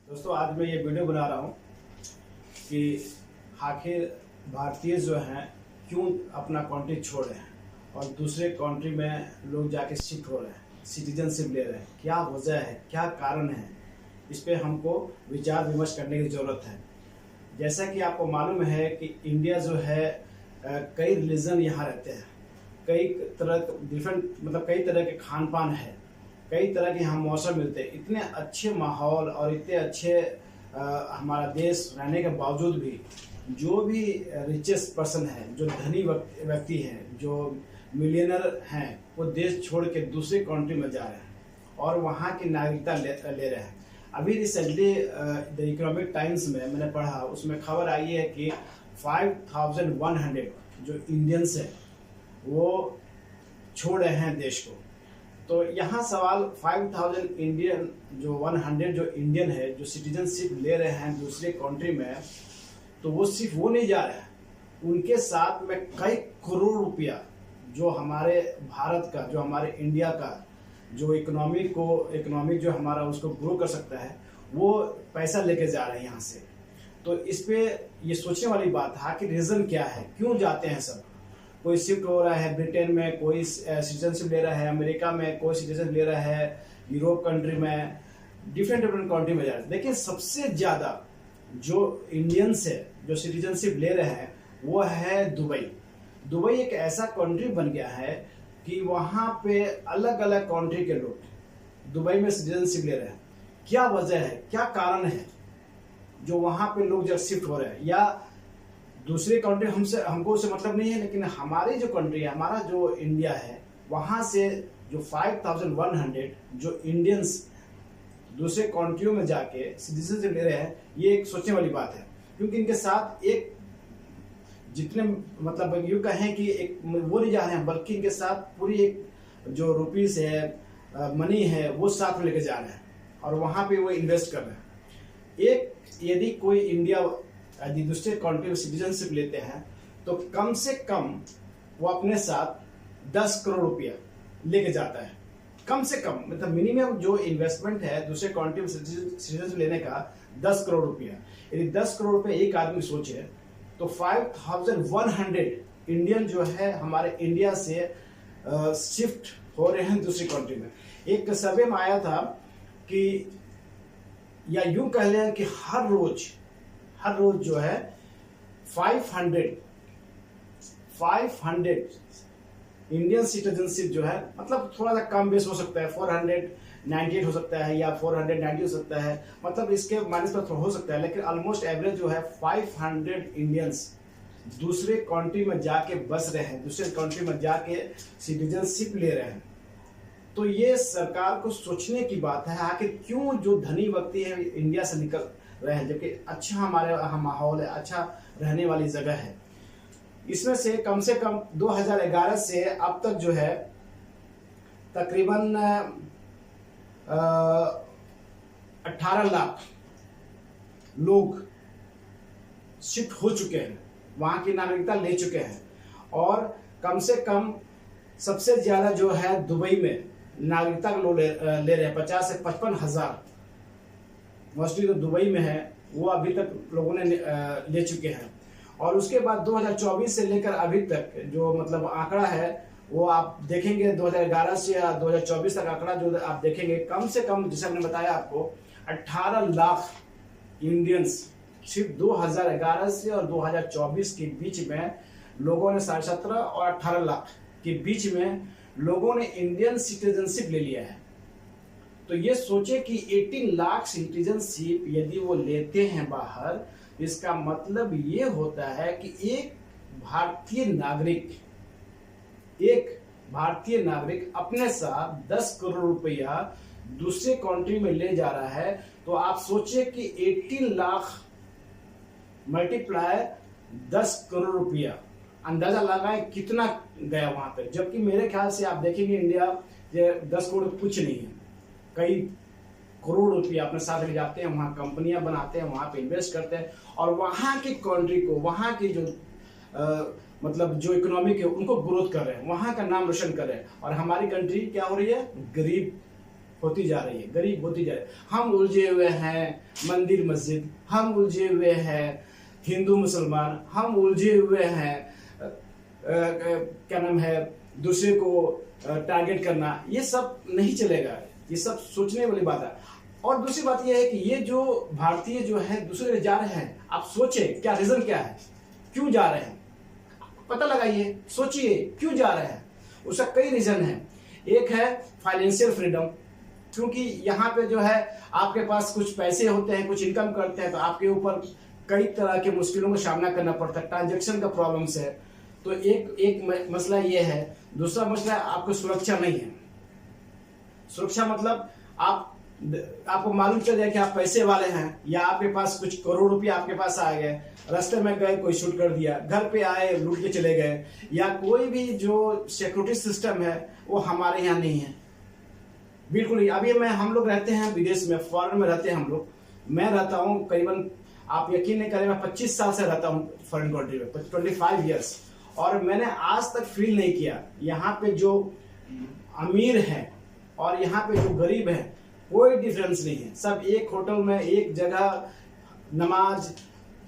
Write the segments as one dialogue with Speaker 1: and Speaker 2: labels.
Speaker 1: दोस्तों आज मैं ये वीडियो बना रहा हूँ कि आखिर भारतीय जो हैं क्यों अपना कंट्री छोड़ रहे हैं और दूसरे कंट्री में लोग जाके शिफ्ट हो रहे हैं, सिटीजनशिप ले रहे हैं। क्या वजह है, क्या कारण है, इस पे हमको विचार विमर्श करने की ज़रूरत है। जैसा कि आपको मालूम है कि इंडिया जो है कई रिलीजन यहाँ रहते हैं, कई तरह कई तरह के खान पान है, कई तरह के यहाँ मौसम मिलते हैं। इतने अच्छे माहौल और इतने अच्छे हमारा देश रहने के बावजूद भी जो भी रिचेस्ट पर्सन है, जो धनी व्यक्ति हैं, जो मिलियनर हैं, वो देश छोड़ के दूसरे कंट्री में जा रहे हैं और वहाँ की नागरिकता ले रहे हैं। अभी रिसेंटली द इकोनॉमिक टाइम्स में मैंने पढ़ा, उसमें खबर आई है कि 5100 जो इंडियंस हैं वो छोड़ रहे हैं देश को। तो यहाँ सवाल 5000 इंडियन जो 100 जो इंडियन है जो सिटीजनशिप ले रहे हैं दूसरे कंट्री में, तो वो सिर्फ वो नहीं जा रहे हैं, उनके साथ में कई करोड़ रुपया जो हमारे भारत का, जो हमारे इंडिया का जो इकोनॉमिक जो हमारा उसको ग्रो कर सकता है, वो पैसा लेके जा रहे हैं यहाँ से। तो इस पे ये सोचने वाली बात है कि रीज़न क्या है, क्यों जाते हैं सब। कोई शिफ्ट हो रहा है ब्रिटेन में, कोई सिटीजनशिप ले रहा है अमेरिका में, कोई सिटीजनशिप ले रहा है यूरोप कंट्री में, डिफरेंट कंट्री में जा रहे हैं। लेकिन सबसे ज़्यादा जो इंडियंस है जो सिटीजनशिप ले रहे हैं वो है दुबई। दुबई एक ऐसा कंट्री बन गया है कि वहाँ पे अलग अलग कंट्री के लोग दुबई में सिटीजनशिप ले रहे हैं। क्या वजह है, क्या कारण है जो वहाँ पे लोग जब शिफ्ट हो रहे हैं, या दूसरे कंट्री हमको उससे मतलब नहीं है, लेकिन हमारी जो कंट्री है, हमारा जो इंडिया है, वहाँ से जो 5100 जो इंडियंस दूसरे कंट्रियों में जाके सिटीजनशिप ले रहे हैं, ये एक सोचने वाली बात है। क्योंकि इनके साथ एक जितने यूँ कहें कि एक वो नहीं जा रहे हैं, बल्कि इनके साथ पूरी एक जो रुपीस है, मनी है, वो साथ में लेके जा रहे हैं और वहाँ पे वो इन्वेस्ट कर रहे हैं। एक यदि कोई इंडिया यदि दूसरे कंट्री में सिटीजनशिप लेते हैं तो कम से कम वो अपने साथ 10 करोड़ रुपया लेके जाता है। कम से कम मिनिमम जो इन्वेस्टमेंट है दूसरे कंट्री में सिटीजनशिप लेने का 10 करोड़ रुपया। यदि 10 करोड़ रुपया एक आदमी सोचे तो 5100 इंडियन जो है हमारे इंडिया से शिफ्ट हो रहे हैं दूसरी कंट्री में। एक सर्वे में आया था कि, या यूं कह लें कि हर रोज जो है 500 इंडियन सिटीजनशिप जो है, मतलब थोड़ा सा कम बेस हो सकता है, 498 हो सकता है या 490 हो सकता है, मतलब इसके माइनस पर हो सकता है, लेकिन ऑलमोस्ट एवरेज जो है 500 इंडियंस दूसरे कंट्री में जाके बस रहे हैं, दूसरे कंट्री में जाके सिटीजनशिप ले रहे हैं। तो ये सरकार को सोचने की बात है, आखिर क्यों जो धनी व्यक्ति है इंडिया से निकल रहे हैं, जबकि अच्छा हमारे यहाँ माहौल है, अच्छा रहने वाली जगह है। इसमें से कम 2011 से अब तक जो है तकरीबन 18 लाख लोग शिफ्ट हो चुके हैं, वहाँ की नागरिकता ले चुके हैं। और कम से कम सबसे ज्यादा जो है दुबई में नागरिकता लोग ले रहे हैं, 50 से 55 हजार मोस्टली तो दुबई में है, वो अभी तक लोगों ने ले चुके हैं। और उसके बाद 2024 से लेकर अभी तक जो आंकड़ा है वो आप देखेंगे, 2011 से या 2024 तक आंकड़ा जो आप देखेंगे, कम से कम जैसे हमने बताया आपको 18 लाख इंडियंस सिर्फ 2011 से और 2024 के बीच में लोगों ने 17.5 और 18 लाख के बीच में लोगों ने इंडियन सिटीजनशिप ले लिया है। तो ये सोचे कि 18 लाख सिटीजनशिप यदि वो लेते हैं बाहर, इसका मतलब ये होता है कि एक भारतीय नागरिक अपने साथ 10 करोड़ रुपया दूसरे कंट्री में ले जा रहा है। तो आप सोचिए कि 18 लाख मल्टीप्लाई 10 करोड़ रुपया, अंदाजा लगाएं कितना गया वहां पे। जबकि मेरे ख्याल से आप देखेंगे इंडिया 10 करोड़ कुछ नहीं है, कई करोड़ रुपया अपने साथ ले जाते हैं, वहाँ कंपनियां बनाते हैं, वहाँ पे इन्वेस्ट करते हैं और वहाँ की कंट्री को, वहाँ की जो जो इकोनॉमिक है उनको ग्रोथ कर रहे हैं, वहाँ का नाम रोशन कर रहे हैं। और हमारी कंट्री क्या हो रही है, गरीब होती जा रही है, गरीब होती जा रही है। हम उलझे हुए हैं, मंदिर मस्जिद, हम उलझे हुए हैं हिंदू मुसलमान, हम उलझे हुए हैं क्या नाम है दूसरे को टारगेट करना, ये सब नहीं चलेगा। ये सब सोचने वाली बात है। और दूसरी बात यह है कि ये जो भारतीय जो है दूसरे जा रहे हैं, आप सोचे क्या रीजन क्या है, क्यों जा रहे हैं, पता लगाइए, सोचिए क्यों जा रहे हैं। उसका कई रीजन है। एक है फाइनेंशियल फ्रीडम, क्योंकि यहाँ पे जो है आपके पास कुछ पैसे होते हैं, कुछ इनकम करते हैं, तो आपके ऊपर कई तरह के मुश्किलों का सामना करना पड़ता है, ट्रांजेक्शन का प्रॉब्लम्स है। तो एक मसला ये है। दूसरा मसला आपको सुरक्षा नहीं है। सुरक्षा मतलब आपको मालूम चल जाए कि आप पैसे वाले हैं, या आपके पास कुछ करोड़ रुपया आपके पास आ गए, रास्ते में गए कोई शूट कर दिया, घर पे आए लूट के चले गए, या कोई भी जो सिक्योरिटी सिस्टम है वो हमारे यहाँ नहीं है, बिल्कुल नहीं। अभी हम लोग रहते हैं विदेश में, फॉरेन में रहते हैं हम लोग। मैं रहता हूँ करीबन, आप यकीन नहीं करें, मैं 25 साल से रहता हूँ फॉरेन कंट्री में, 25 ईयर्स, और मैंने आज तक फील नहीं किया यहाँ पे जो अमीर है और यहाँ पे जो गरीब है कोई डिफरेंस नहीं है। सब एक होटल में, एक जगह, नमाज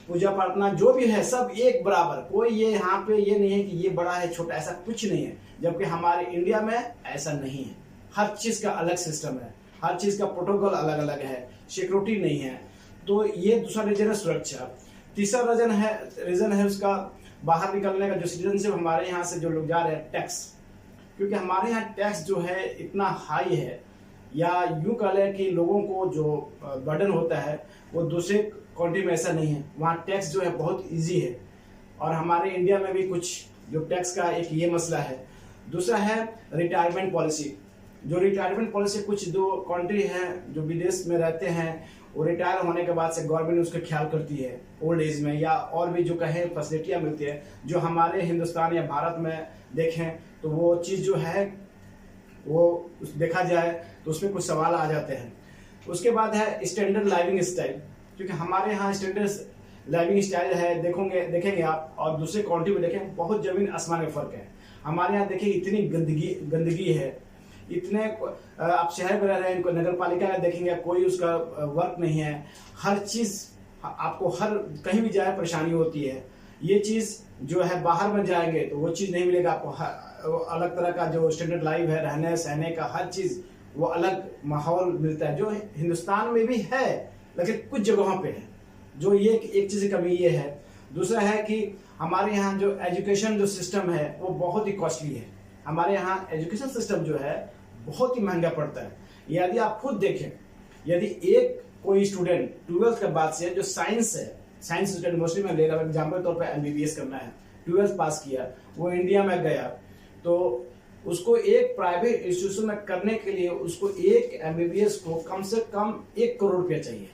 Speaker 1: पूजा प्रार्थना जो भी है सब एक बराबर। कोई ये यहाँ पे ये नहीं है कि ये बड़ा है छोटा, ऐसा कुछ नहीं है। जबकि हमारे इंडिया में ऐसा नहीं है। हर चीज का अलग सिस्टम है, हर चीज का प्रोटोकॉल अलग अलग है, सिक्योरिटी नहीं है। तो ये दूसरा रीजन है सुरक्षा। तीसरा रीजन है उसका बाहर निकलने का, जो सिटीजनशिप हमारे यहाँ से जो लोग जा रहे हैं, टैक्स। क्योंकि हमारे यहाँ टैक्स जो है इतना हाई है, या यूं कह लें कि लोगों को जो बर्डन होता है वो दूसरे कंट्री में ऐसा नहीं है। वहाँ टैक्स जो है बहुत इजी है, और हमारे इंडिया में भी कुछ जो टैक्स का एक ये मसला है। दूसरा है रिटायरमेंट पॉलिसी। जो रिटायरमेंट पॉलिसी कुछ दो कंट्री हैं जो विदेश में रहते हैं, वो रिटायर होने के बाद से गवर्नमेंट उसका ख्याल करती है ओल्ड एज में, या और भी जो कहें फैसिलिटियाँ मिलती है। जो हमारे हिंदुस्तान या भारत में देखें तो वो चीज़ जो है वो देखा जाए तो उसमें कुछ सवाल आ जाते हैं। उसके बाद है स्टैंडर्ड लाइविंग स्टाइल, क्योंकि हमारे यहाँ स्टैंडर्ड लाइविंग स्टाइल है, देखेंगे आप, और दूसरे कंट्री में देखें बहुत जमीन आसमान में फर्क है। हमारे यहाँ देखिए इतनी गंदगी है, इतने आप शहर में रह रहे हैं, नगर पालिका में देखेंगे कोई उसका वर्क नहीं है। हर चीज आपको हर कहीं भी जाए परेशानी होती है। ये चीज जो है बाहर में जाएंगे तो वो चीज नहीं मिलेगा आपको। अलग तरह का जो स्टैंडर्ड लाइफ है, रहने सहने का हर चीज वो अलग माहौल मिलता है, जो हिंदुस्तान में भी है लेकिन कुछ जगहों पे है। जो ये एक चीज की कमी ये है। दूसरा है कि हमारे यहाँ जो एजुकेशन जो सिस्टम है वो बहुत ही कॉस्टली है। हमारे यहाँ एजुकेशन सिस्टम जो है बहुत ही महंगा पड़ता है। यदि आप खुद देखें, यदि एक कोई स्टूडेंट 12th के बाद से जो साइंस है, साइंस स्टूडेंट मोस्टली मैं ले रहा हूँ एग्जाम्पल तौर पर, MBBS करना है, 12th पास किया, वो इंडिया में गया, तो उसको एक प्राइवेट इंस्टीट्यूशन में करने के लिए उसको एक MBBS को कम से कम 1 करोड़ रुपया चाहिए,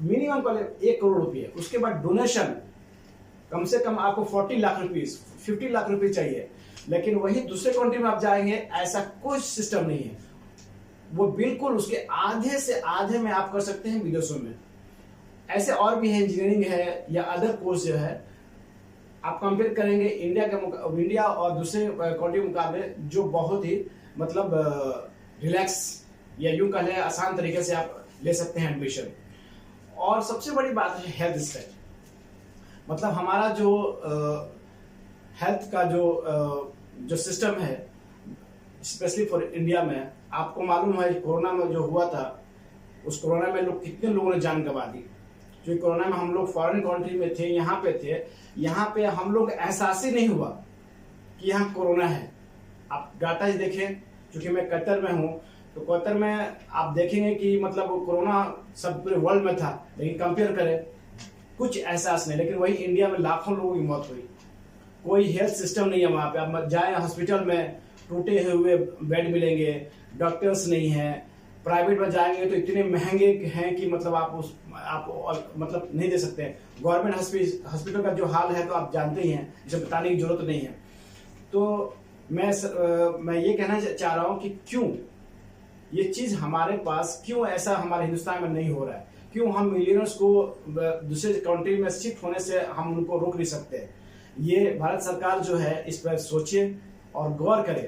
Speaker 1: मिनिमम 1 करोड़ रुपये। उसके बाद डोनेशन कम से कम आपको 40 लाख रुपीज, 50 लाख रुपये चाहिए। लेकिन वही दूसरे कंट्री में आप जाएंगे ऐसा कुछ सिस्टम नहीं है। वो बिल्कुल उसके आधे से आधे में आप कर सकते हैं विदेशों में। ऐसे और भी है, इंजीनियरिंग है या अदर कोर्स जो है, आप कंपेयर करेंगे इंडिया और दूसरे कंट्री के मुकाबले, जो बहुत ही मतलब रिलैक्स या यूं कह लें आसान तरीके से आप ले सकते हैं एडमिशन। और सबसे बड़ी बात है हेल्थ स्टाइल। मतलब हमारा जो हेल्थ का जो सिस्टम है, स्पेशली फॉर इंडिया में, आपको मालूम है कोरोना में जो हुआ था, उस कोरोना में कितने लोगों ने जान गंवा दी। जो कोरोना में हम लोग फॉरेन कंट्री में थे, यहाँ पे थे, यहाँ पे हम लोग एहसास ही नहीं हुआ कि यहाँ कोरोना है। आप डाटा ही देखें, क्योंकि मैं कतर में हूँ, तो कतर में आप देखेंगे कि मतलब कोरोना सब पूरे वर्ल्ड में था, लेकिन कंपेयर करें कुछ एहसास नहीं। लेकिन वही इंडिया में लाखों लोगों की मौत हुई। कोई हेल्थ सिस्टम नहीं है वहाँ पे। आप जाए हॉस्पिटल में, टूटे हुए बेड मिलेंगे, डॉक्टर्स नहीं है। प्राइवेट में जाएंगे तो इतने महंगे हैं कि मतलब आप मतलब नहीं दे सकते। गवर्नमेंट हॉस्पिटल का जो हाल है तो आप जानते ही हैं, इसे बताने की जरूरत नहीं है। तो मैं ये कहना चाह रहा हूँ कि क्यों ये चीज हमारे पास, क्यों ऐसा हमारे हिंदुस्तान में नहीं हो रहा है, क्यों हम मिलियनर्स को दूसरे कंट्री में शिफ्ट होने से हम उनको रोक नहीं सकते। ये भारत सरकार जो है इस पर सोचे और गौर करे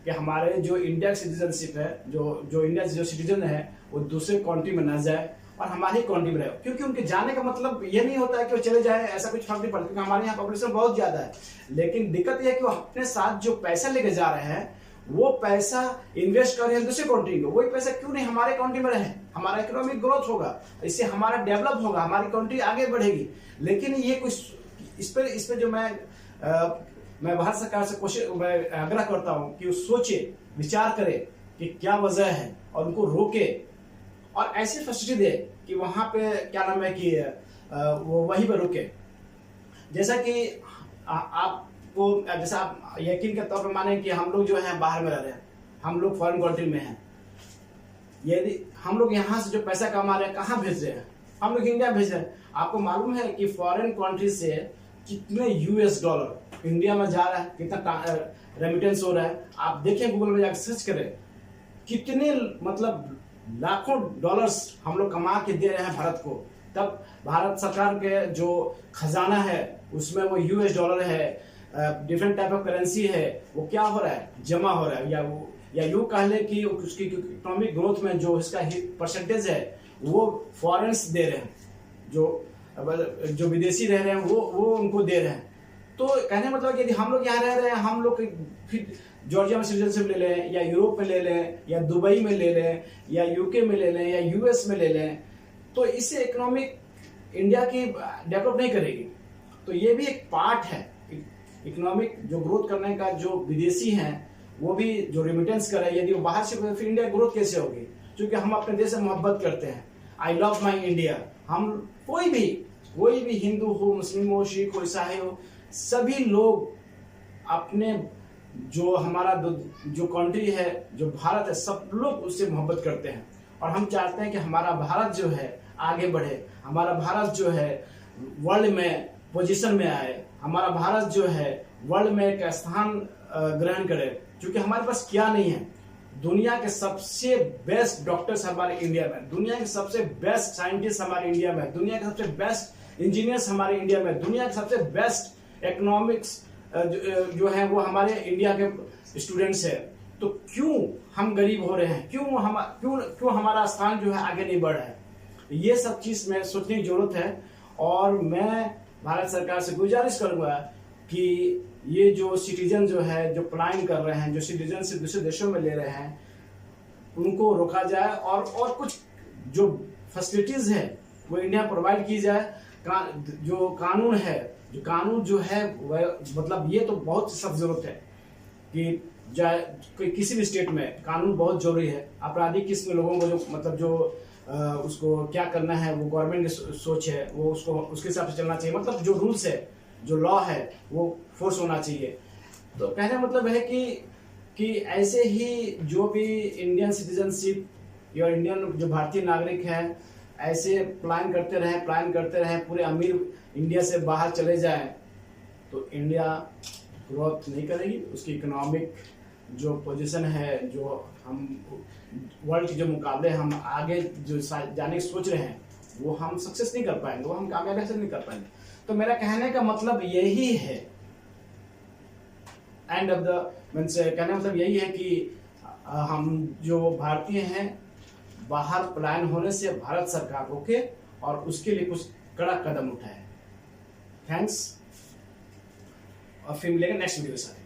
Speaker 1: कि हमारे जो इंडिया सिटीजनशिप है, जो इंडिया से जो सिटीजन है वो दूसरे कंट्री में न जाए और हमारी कंट्री में रहे, क्योंकि उनके जाने का मतलब ये नहीं होता है कि वो चले जाए, ऐसा कुछ फर्क नहीं पड़ता, क्योंकि हमारे यहाँ पॉपुलेशन बहुत ज्यादा है। लेकिन दिक्कत यह है कि वो अपने साथ जो पैसा लेके जा रहे हैं वो पैसा इन्वेस्ट कर रहे हैं दूसरे कंट्री को, वही पैसा क्यों नहीं हमारे कंट्री में रहे, हमारा इकोनॉमिक ग्रोथ होगा, इससे हमारा डेवलप होगा, हमारी कंट्री आगे बढ़ेगी। लेकिन ये कुछ इस पे जो मैं भारत सरकार से मैं आग्रह करता हूं कि वो सोचे, विचार करे कि क्या वजह है और उनको रोके और ऐसी फैसिलिटी दे कि वहां पे क्या नाम है कि वो वहीं पे रुके। जैसा कि आपको, जैसा आप यकीन के तौर पर माने कि हम लोग जो है बाहर में रह रहे हैं, हम लोग फॉरेन कंट्री में हैं, यदि हम लोग यहाँ से जो पैसा कमा रहे हैं कहाँ भेज रहे हैं, हम लोग इंडिया भेज रहे हैं। आपको मालूम है कि फॉरेन कंट्री से कितने यूएस डॉलर इंडिया में जा रहा है, कितना रेमिटेंस हो रहा है, आप देखें गूगल में जाकर सर्च करें, कितने मतलब लाखों डॉलर्स हम लोग कमा के दे रहे हैं भारत को। तब भारत सरकार के जो खजाना है उसमें वो यूएस डॉलर है, डिफरेंट टाइप ऑफ करेंसी है, वो क्या हो रहा है, जमा हो रहा है, या यूं कह ले कि उसकी इकोनॉमिक ग्रोथ में जो इसका परसेंटेज है वो फॉरेन्स दे रहे हैं, जो विदेशी रह रहे हैं वो उनको दे रहे हैं। तो कहने मतलब यदि हम लोग यहाँ रह रहे हैं, हम लोग फिर जॉर्जिया में सिटीजनशिप ले लें, या यूरोप में ले लें, या दुबई में ले लें, या यूके में ले लें, या यूएस में ले लें, तो इससे इकोनॉमिक इंडिया की डेवलप नहीं करेगी। तो ये भी एक पार्ट है इकोनॉमिक जो ग्रोथ करने का। जो विदेशी हैं वो भी जो रेमिटेंस करे, यदि वो बाहर से, फिर इंडिया ग्रोथ कैसे होगी? क्योंकि हम अपने देश से मोहब्बत करते हैं, आई लव माई इंडिया। हम कोई भी हिंदू हो, मुस्लिम हो, सिख हो, ईसाई हो, सभी लोग अपने जो हमारा जो कंट्री है, जो भारत है, सब लोग उससे मोहब्बत करते हैं और हम चाहते हैं कि हमारा भारत जो है आगे बढ़े, हमारा भारत जो है वर्ल्ड में पोजीशन में आए, हमारा भारत जो है वर्ल्ड में एक स्थान ग्रहण करे। क्योंकि हमारे पास क्या नहीं है, दुनिया के सबसे बेस्ट डॉक्टर्स हमारे इंडिया में, दुनिया के सबसे बेस्ट साइंटिस्ट हमारे इंडिया में, दुनिया के सबसे बेस्ट इंजीनियर्स हमारे इंडिया में, दुनिया के सबसे बेस्ट इकोनॉमिक्स जो है वो हमारे इंडिया के स्टूडेंट्स है। तो क्यों हम गरीब हो रहे हैं, क्यों हमारा स्थान जो है आगे नहीं बढ़ रहा है? ये सब चीज में सोचने की जरूरत है। और मैं भारत सरकार से गुजारिश करूंगा कि ये जो सिटीजन जो है, जो पलायन कर रहे हैं, जो सिटीजन से दूसरे देशों में ले रहे हैं, उनको रोका जाए और कुछ जो फैसिलिटीज है वो इंडिया प्रोवाइड की जाए। जो कानून है, जो है मतलब ये तो बहुत सख्त जरूरत है कि किसी भी स्टेट में कानून बहुत जरूरी है। आपराधिक किस्म लोगों को जो मतलब जो उसको क्या करना है वो गवर्नमेंट की सोच है, वो उसके हिसाब से चलना चाहिए। मतलब जो रूल्स है, जो लॉ है वो फोर्स होना चाहिए। तो कहने मतलब है कि ऐसे ही जो भी इंडियन सिटीजनशिप या इंडियन जो भारतीय नागरिक हैं ऐसे प्लान करते रहें, पूरे अमीर इंडिया से बाहर चले जाएं, तो इंडिया ग्रोथ नहीं करेगी। उसकी इकोनॉमिक जो पोजीशन है, जो हम वर्ल्ड के जो मुकाबले हम आगे जो जाने की सोच रहे हैं, वो हम सक्सेस नहीं कर पाएंगे, वो हम कामयाबी हासिल नहीं कर पाएंगे। तो मेरा कहने का मतलब यही है, एंड ऑफ द मीन्स कहने का मतलब यही है कि हम जो भारतीय हैं बाहर पलायन होने से भारत सरकार रोके और उसके लिए कुछ कड़ा कदम उठाए। थैंक्स, और फिर मिलेंगे नेक्स्ट वीडियो के साथ।